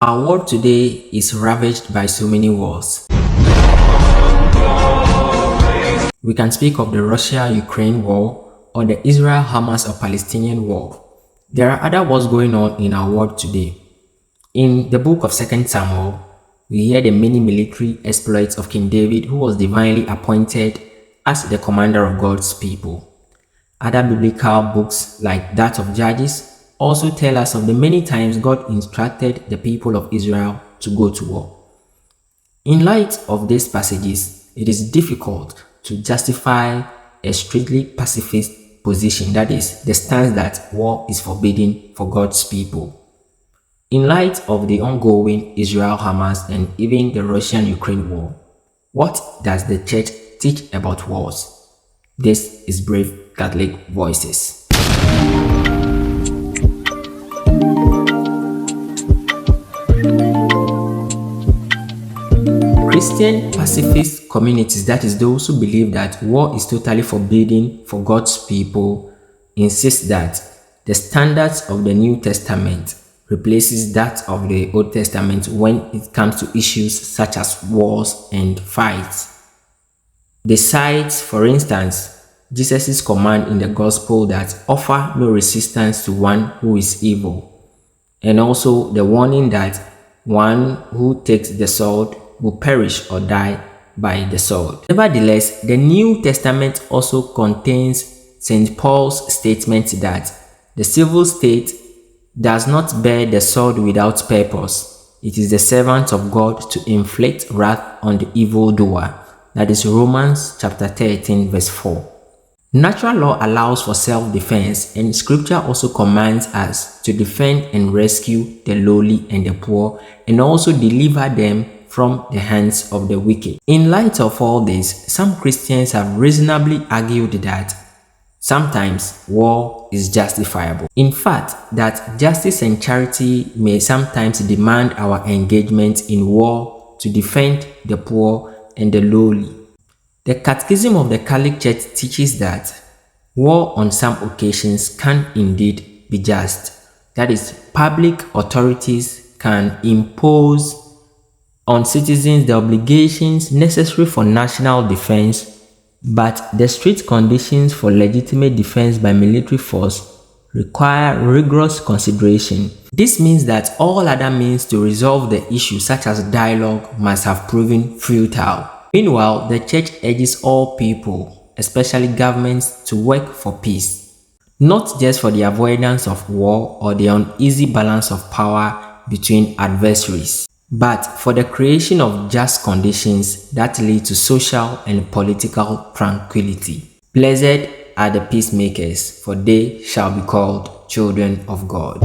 Our world today is ravaged by so many wars. We can speak of the Russia-Ukraine war or the Israel-Hamas or Palestinian war. There are other wars going on in our world today. In the book of 2 Samuel, we hear the many military exploits of King David, who was divinely appointed as the commander of God's people. Other biblical books like that of Judges also tell us of the many times God instructed the people of Israel to go to war. In light of these passages, it is difficult to justify a strictly pacifist position, that is, the stance that war is forbidden for God's people. In light of the ongoing Israel-Hamas and even the Russian-Ukraine war, what does the church teach about wars? This is Brave Catholic Voices. Christian pacifist communities, that is those who believe that war is totally forbidden for God's people, insist that the standards of the New Testament replaces that of the Old Testament when it comes to issues such as wars and fights. They cite, for instance, Jesus' command in the gospel that offer no resistance to one who is evil, and also the warning that one who takes the sword will perish or die by the sword. Nevertheless, the New Testament also contains St. Paul's statement that the civil state does not bear the sword without purpose. It is the servant of God to inflict wrath on the evildoer. That is Romans chapter 13 verse 4. Natural law allows for self-defense, and scripture also commands us to defend and rescue the lowly and the poor, and also deliver them from the hands of the wicked. In light of all this, some Christians have reasonably argued that sometimes war is justifiable. In fact, that justice and charity may sometimes demand our engagement in war to defend the poor and the lowly. The Catechism of the Catholic Church teaches that war on some occasions can indeed be just. That is, public authorities can impose on citizens the obligations necessary for national defense, but the strict conditions for legitimate defense by military force require rigorous consideration. This means that all other means to resolve the issue, such as dialogue, must have proven futile. Meanwhile, the Church urges all people, especially governments, to work for peace, not just for the avoidance of war or the uneasy balance of power between adversaries, but for the creation of just conditions that lead to social and political tranquility. Blessed are the peacemakers, for they shall be called children of God.